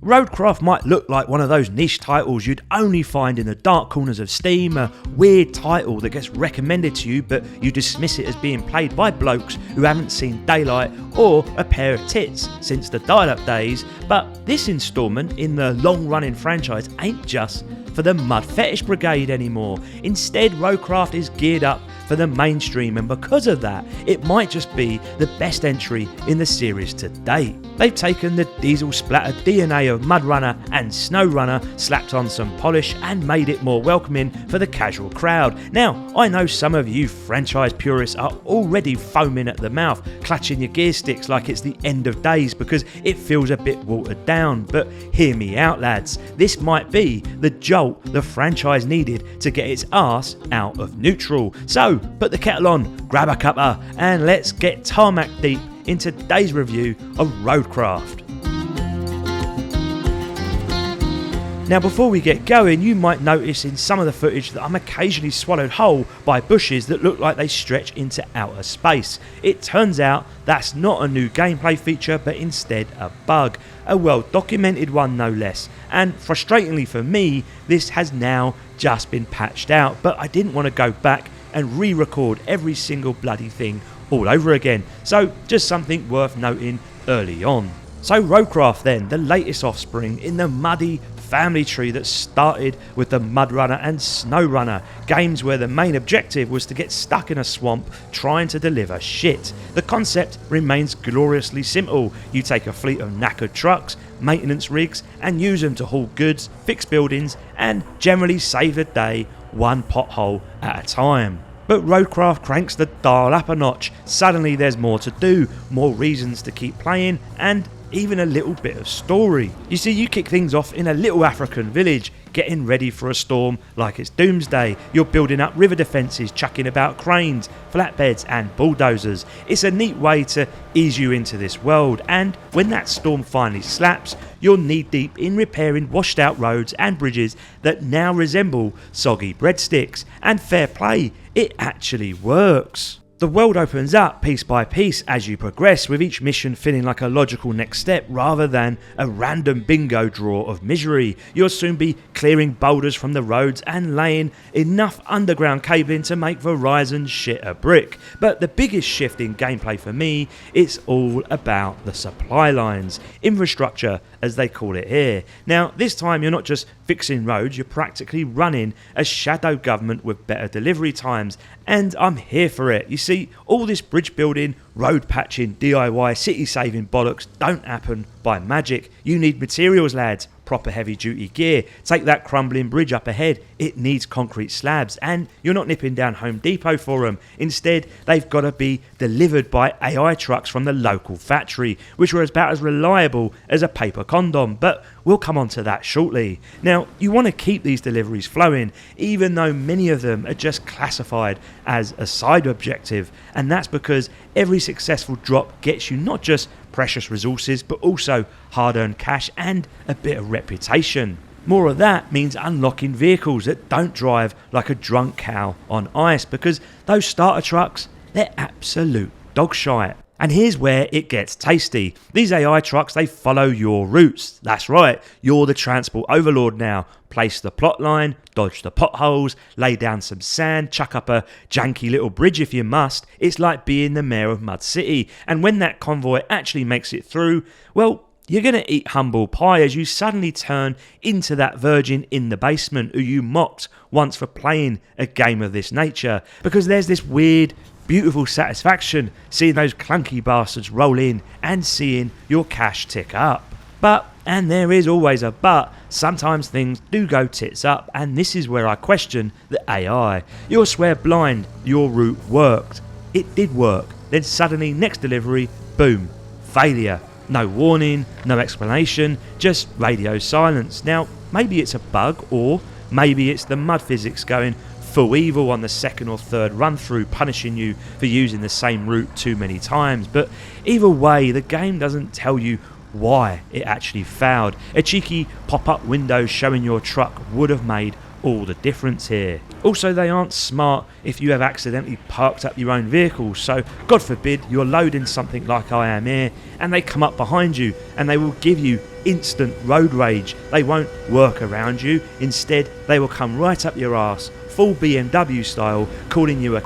Roadcraft might look like one of those niche titles you'd only find in the dark corners of Steam, a weird title that gets recommended to you but you dismiss it as being played by blokes who haven't seen daylight or a pair of tits since the dial-up days, but this instalment in the long-running franchise ain't just for the Mud Fetish Brigade anymore. Instead, Roadcraft is geared up for the mainstream, and because of that, it might just be the best entry in the series to date. They've taken the diesel splattered DNA of Mudrunner and Snowrunner, slapped on some polish and made it more welcoming for the casual crowd. Now, I know some of you franchise purists are already foaming at the mouth, clutching your gear sticks like it's the end of days because it feels a bit watered down, but hear me out, lads. This might be the jolt the franchise needed to get its arse out of neutral. So, put the kettle on, grab a cuppa, and let's get tarmac deep into today's review of Roadcraft. Now, before we get going, you might notice in some of the footage that I'm occasionally swallowed whole by bushes that look like they stretch into outer space. It turns out that's not a new gameplay feature, but instead a bug. A well-documented one, no less. And frustratingly for me, this has now just been patched out, but I didn't want to go back and re-record every single bloody thing all over again. So, just something worth noting early on. So Roadcraft then, the latest offspring in the muddy family tree that started with the Mudrunner and Snowrunner, games where the main objective was to get stuck in a swamp trying to deliver shit. The concept remains gloriously simple. You take a fleet of knackered trucks, maintenance rigs, and use them to haul goods, fix buildings, and generally save the day one pothole at a time. But Roadcraft cranks the dial up a notch. Suddenly there's more to do, more reasons to keep playing, and even a little bit of story. You see, you kick things off in a little African village, getting ready for a storm like it's doomsday. You're building up river defences, chucking about cranes, flatbeds and bulldozers. It's a neat way to ease you into this world, and when that storm finally slaps, you're knee deep in repairing washed out roads and bridges that now resemble soggy breadsticks. And fair play, it actually works. The world opens up piece by piece as you progress, with each mission feeling like a logical next step rather than a random bingo draw of misery. You'll soon be clearing boulders from the roads and laying enough underground cabling to make Verizon shit a brick. But the biggest shift in gameplay for me, it's all about the supply lines, infrastructure as they call it here. Now, this time you're not just fixing roads, you're practically running a shadow government with better delivery times, and I'm here for it. You see, all this bridge building, road patching, DIY, city saving bollocks don't happen by magic. You need materials, lads. Proper heavy duty gear. Take that crumbling bridge up ahead, it needs concrete slabs, and you're not nipping down Home Depot for them. Instead, they've got to be delivered by AI trucks from the local factory, which are about as reliable as a paper condom, but we'll come on to that shortly. Now, you want to keep these deliveries flowing, even though many of them are just classified as a side objective, and that's because every successful drop gets you not just precious resources, but also hard-earned cash and a bit of reputation. More of that means unlocking vehicles that don't drive like a drunk cow on ice, because those starter trucks, they're absolute dog shite. And here's where it gets tasty. These AI trucks, they follow your routes. That's right, you're the transport overlord now. Place the plot line, dodge the potholes, lay down some sand, chuck up a janky little bridge if you must. It's like being the mayor of Mud City. And when that convoy actually makes it through, well, you're going to eat humble pie as you suddenly turn into that virgin in the basement who you mocked once for playing a game of this nature. Because there's this weird, beautiful satisfaction seeing those clunky bastards roll in and seeing your cash tick up. But, and there is always a but, sometimes things do go tits up, and this is where I question the AI. You'll swear blind your route worked. It did work. Then suddenly, next delivery, boom, failure. No warning, no explanation, just radio silence. Now, maybe it's a bug, or maybe it's the mud physics going full evil on the second or third run through, punishing you for using the same route too many times. But either way, the game doesn't tell you why it actually failed. A cheeky pop-up window showing your truck would have made all the difference here. Also, they aren't smart if you have accidentally parked up your own vehicle, so God forbid you're loading something like I am here and they come up behind you and they will give you instant road rage. They won't work around you, instead they will come right up your arse, full BMW style, calling you a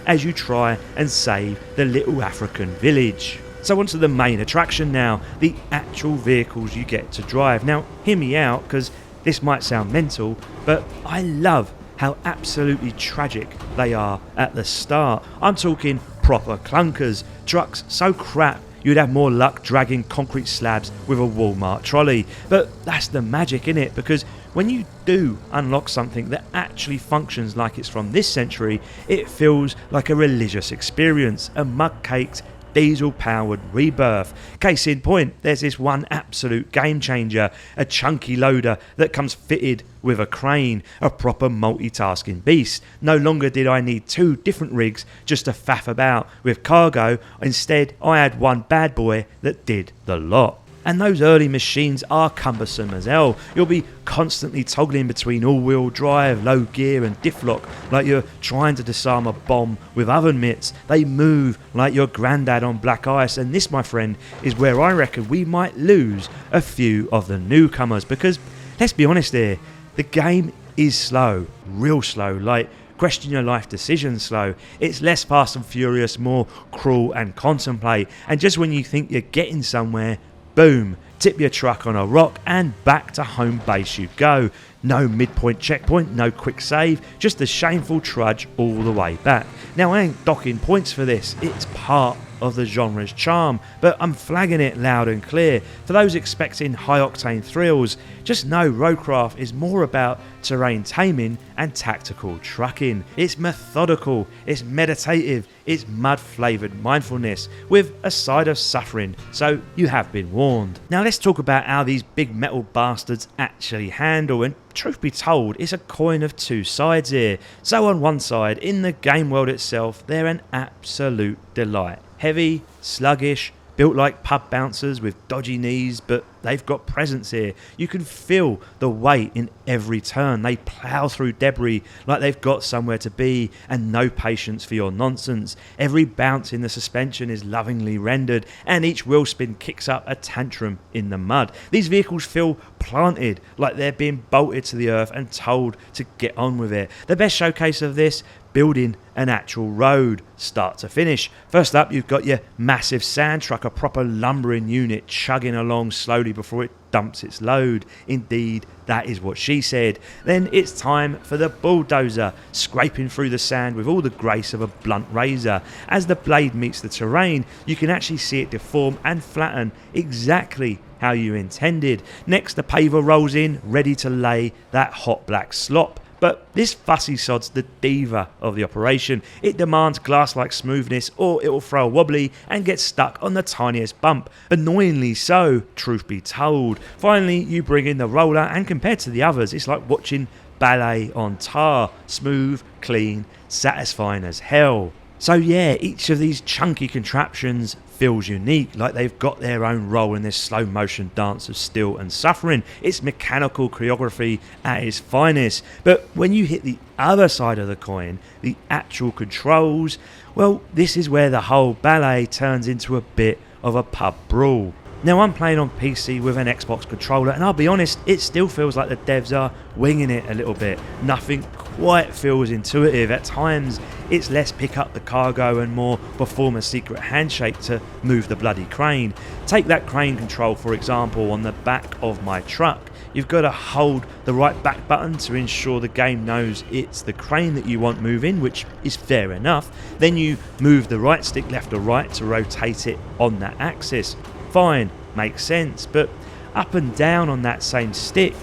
as you try and save the little African village. So onto the main attraction now, the actual vehicles you get to drive. Now hear me out, because this might sound mental, but I love how absolutely tragic they are at the start. I'm talking proper clunkers, trucks so crap you'd have more luck dragging concrete slabs with a Walmart trolley. But that's the magic in it, because when you do unlock something that actually functions like it's from this century, it feels like a religious experience, a mud-caked, diesel-powered rebirth. Case in point, there's this one absolute game changer, a chunky loader that comes fitted with a crane, a proper multitasking beast. No longer did I need two different rigs just to faff about with cargo, instead I had one bad boy that did the lot. And those early machines are cumbersome as hell. You'll be constantly toggling between all-wheel drive, low gear and diff lock like you're trying to disarm a bomb with oven mitts. They move like your granddad on black ice, and this, my friend, is where I reckon we might lose a few of the newcomers, because let's be honest here, the game is slow, real slow, like question your life decisions slow. It's less Fast and Furious, more crawl and contemplate, and just when you think you're getting somewhere, boom, tip your truck on a rock and back to home base you go. No midpoint checkpoint, no quick save, just a shameful trudge all the way back. Now I ain't docking points for this, it's part of the genre's charm, but I'm flagging it loud and clear. For those expecting high octane thrills, just know Roadcraft is more about terrain taming and tactical trucking. It's methodical, it's meditative, it's mud flavoured mindfulness with a side of suffering, so you have been warned. Now let's talk about how these big metal bastards actually handle, and truth be told, it's a coin of two sides here. So on one side, in the game world itself, they're an absolute delight. Heavy, sluggish, built like pub bouncers with dodgy knees, but they've got presence here. You can feel the weight in every turn. They plough through debris like they've got somewhere to be and no patience for your nonsense. Every bounce in the suspension is lovingly rendered, and each wheel spin kicks up a tantrum in the mud. These vehicles feel planted, like they're being bolted to the earth and told to get on with it. The best showcase of this, building an actual road, start to finish. First up, you've got your massive sand truck, a proper lumbering unit chugging along slowly before it dumps its load. Indeed, that is what she said. Then it's time for the bulldozer, scraping through the sand with all the grace of a blunt razor. As the blade meets the terrain, you can actually see it deform and flatten exactly how you intended. Next, the paver rolls in, ready to lay that hot black slop. But this fussy sod's the diva of the operation. It demands glass-like smoothness, or it will throw a wobbly and get stuck on the tiniest bump. Annoyingly so, truth be told. Finally, you bring in the roller, and compared to the others, it's like watching ballet on tar. Smooth, clean, satisfying as hell. So yeah, each of these chunky contraptions feels unique, like they've got their own role in this slow motion dance of steel and suffering. It's mechanical choreography at its finest. But when you hit the other side of the coin, the actual controls, well, this is where the whole ballet turns into a bit of a pub brawl. Now I'm playing on PC with an Xbox controller, and I'll be honest, it still feels like the devs are winging it a little bit. Nothing quite feels intuitive. At times it's less pick up the cargo and more perform a secret handshake to move the bloody crane. Take that crane control for example on the back of my truck. You've got to hold the right back button to ensure the game knows it's the crane that you want moving, which is fair enough. Then you move the right stick left or right to rotate it on that axis. Fine, makes sense, but up and down on that same stick,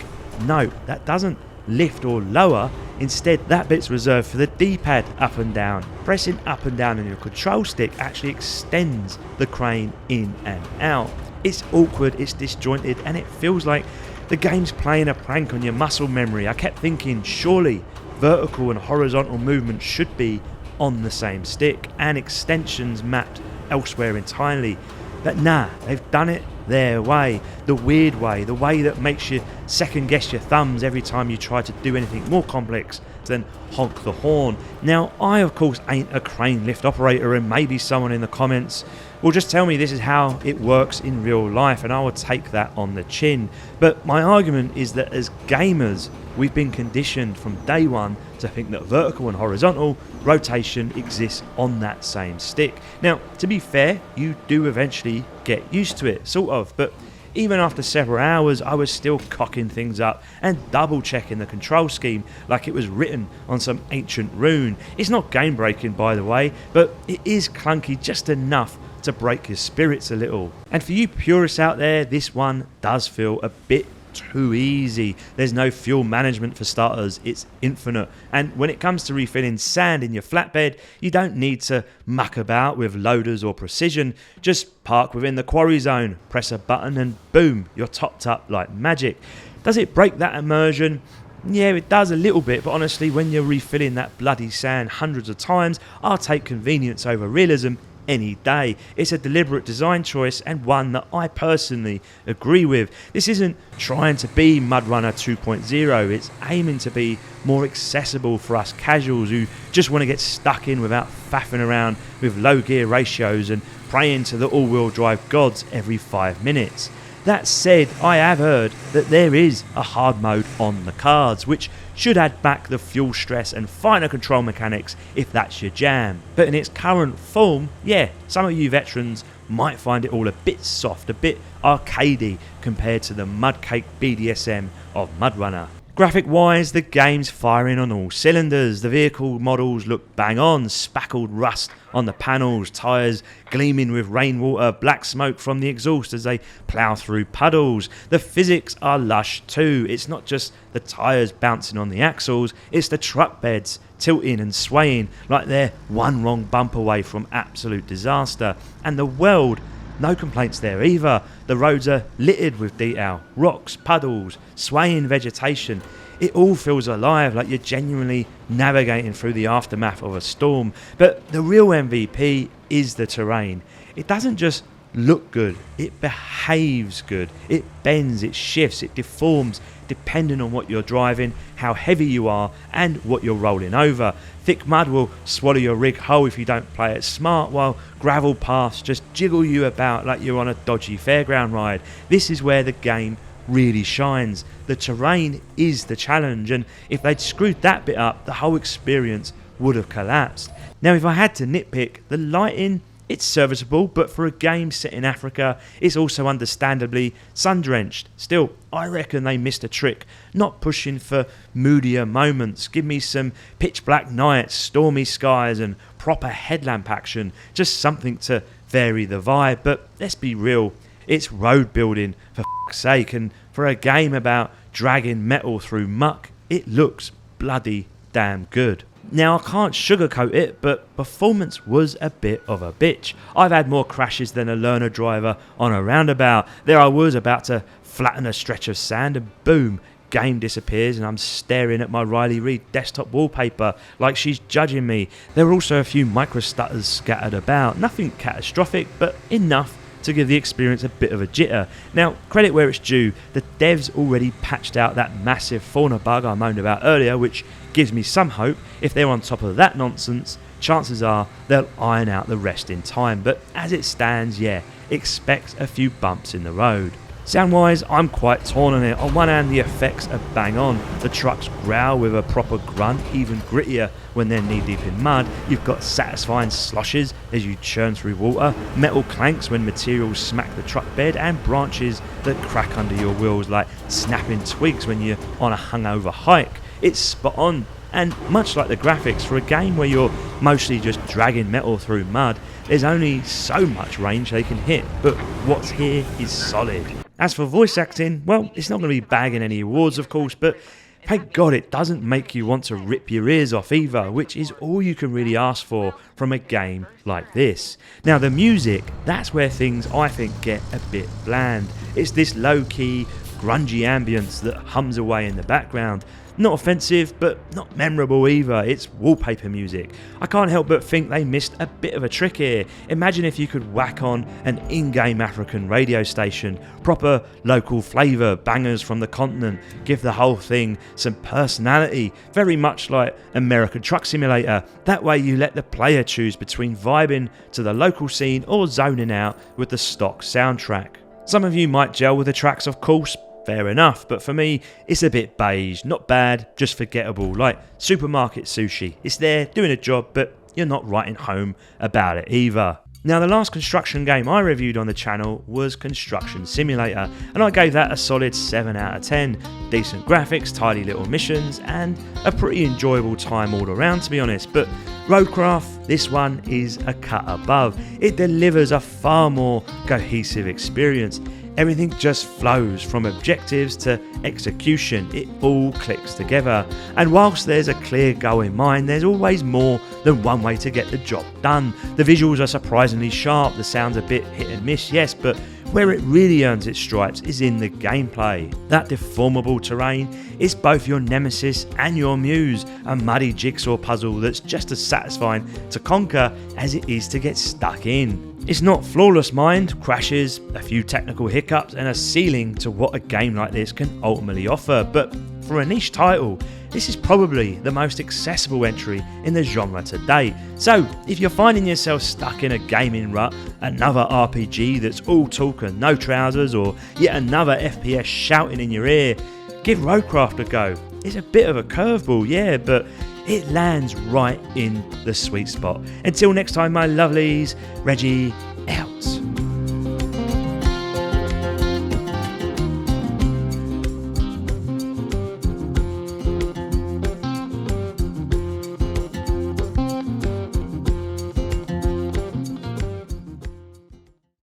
no, that doesn't lift or lower. Instead, that bit's reserved for the D-pad up and down. Pressing up and down on your control stick actually extends the crane in and out. It's awkward, it's disjointed, and it feels like the game's playing a prank on your muscle memory. I kept thinking, surely vertical and horizontal movement should be on the same stick and extensions mapped elsewhere entirely. But nah, they've done it their way, the weird way, the way that makes you second guess your thumbs every time you try to do anything more complex than honk the horn. Now, I of course ain't a crane lift operator, and maybe someone in the comments will just tell me this is how it works in real life, and I will take that on the chin. But my argument is that as gamers, we've been conditioned from day one to think that vertical and horizontal rotation exists on that same stick. Now, to be fair, you do eventually get used to it, sort of, but even after several hours, I was still cocking things up and double checking the control scheme like it was written on some ancient rune. It's not game breaking, by the way, but it is clunky just enough to break your spirits a little. And for you purists out there, this one does feel a bit too easy. There's no fuel management for starters, it's infinite, and when it comes to refilling sand in your flatbed, you don't need to muck about with loaders or precision. Just park within the quarry zone, press a button, and boom, you're topped up like magic. Does it break that immersion? Yeah, it does a little bit, but honestly, when you're refilling that bloody sand hundreds of times, I'll take convenience over realism any day. It's a deliberate design choice, and one that I personally agree with. This isn't trying to be Mudrunner 2.0, it's aiming to be more accessible for us casuals who just want to get stuck in without faffing around with low gear ratios and praying to the all-wheel drive gods every 5 minutes. That said, I have heard that there is a hard mode on the cards, which should add back the fuel stress and finer control mechanics if that's your jam. But in its current form, yeah, some of you veterans might find it all a bit soft, a bit arcadey compared to the mudcake BDSM of Mudrunner. Graphic wise, the game's firing on all cylinders. The vehicle models look bang on, spackled rust on the panels, tyres gleaming with rainwater, black smoke from the exhaust as they plough through puddles. The physics are lush too. It's not just the tyres bouncing on the axles, it's the truck beds tilting and swaying like they're one wrong bump away from absolute disaster. And the world, no complaints there either. The roads are littered with detail, rocks, puddles, swaying vegetation. It all feels alive, like you're genuinely navigating through the aftermath of a storm. But the real MVP is the terrain. It doesn't just look good, it behaves good. It bends, it shifts, it deforms depending on what you're driving, how heavy you are, and what you're rolling over. Thick mud will swallow your rig whole if you don't play it smart, while gravel paths just jiggle you about like you're on a dodgy fairground ride. This is where the game really shines. The terrain is the challenge, and if they'd screwed that bit up, the whole experience would have collapsed. Now, if I had to nitpick, the lighting, it's serviceable, but for a game set in Africa, it's also understandably sun-drenched. Still, I reckon they missed a trick, not pushing for moodier moments. Give me some pitch black nights, stormy skies, and proper headlamp action, just something to vary the vibe. But let's be real, it's road building, for f***'s sake, and for a game about dragging metal through muck, it looks bloody damn good. Now, I can't sugarcoat it, but performance was a bit of a bitch. I've had more crashes than a learner driver on a roundabout. There I was about to flatten a stretch of sand and boom, game disappears and I'm staring at my Riley Reid desktop wallpaper like she's judging me. There were also a few micro stutters scattered about. Nothing catastrophic, but enough to give the experience a bit of a jitter. Now, credit where it's due, the devs already patched out that massive fauna bug I moaned about earlier, which gives me some hope. If they're on top of that nonsense, chances are they'll iron out the rest in time. But as it stands, yeah, expect a few bumps in the road. Sound wise, I'm quite torn on it. On one hand, the effects are bang on. The trucks growl with a proper grunt, even grittier when they're knee deep in mud. You've got satisfying sloshes as you churn through water, metal clanks when materials smack the truck bed, and branches that crack under your wheels like snapping twigs when you're on a hungover hike. It's spot on, and much like the graphics, for a game where you're mostly just dragging metal through mud, there's only so much range they can hit, but what's here is solid. As for voice acting, well, it's not going to be bagging any awards, of course, but thank God it doesn't make you want to rip your ears off either, which is all you can really ask for from a game like this. Now, the music, that's where things I think get a bit bland. It's this low-key, grungy ambience that hums away in the background. Not offensive, but not memorable either. It's wallpaper music. I can't help but think they missed a bit of a trick here. Imagine if you could whack on an in-game African radio station, proper local flavour, bangers from the continent, give the whole thing some personality, very much like American Truck Simulator. That way you let the player choose between vibing to the local scene or zoning out with the stock soundtrack. Some of you might gel with the tracks, of course. Fair enough, but for me, it's a bit beige, not bad, just forgettable, like supermarket sushi. It's there, doing a job, but you're not writing home about it either. Now, the last construction game I reviewed on the channel was Construction Simulator, and I gave that a solid 7 out of 10. Decent graphics, tidy little missions, and a pretty enjoyable time all around, to be honest. But Roadcraft, this one is a cut above. It delivers a far more cohesive experience. Everything just flows from objectives to execution. It all clicks together. And whilst there's a clear goal in mind, there's always more than one way to get the job done. The visuals are surprisingly sharp, the sound's a bit hit and miss, yes, but where it really earns its stripes is in the gameplay. That deformable terrain is both your nemesis and your muse, a muddy jigsaw puzzle that's just as satisfying to conquer as it is to get stuck in. It's not flawless, mind, crashes, a few technical hiccups and a ceiling to what a game like this can ultimately offer, but for a niche title, this is probably the most accessible entry in the genre today. So if you're finding yourself stuck in a gaming rut, another RPG that's all talk and no trousers, or yet another FPS shouting in your ear, give Roadcraft a go. It's a bit of a curveball, yeah, but it lands right in the sweet spot. Until next time, my lovelies, Reggie out.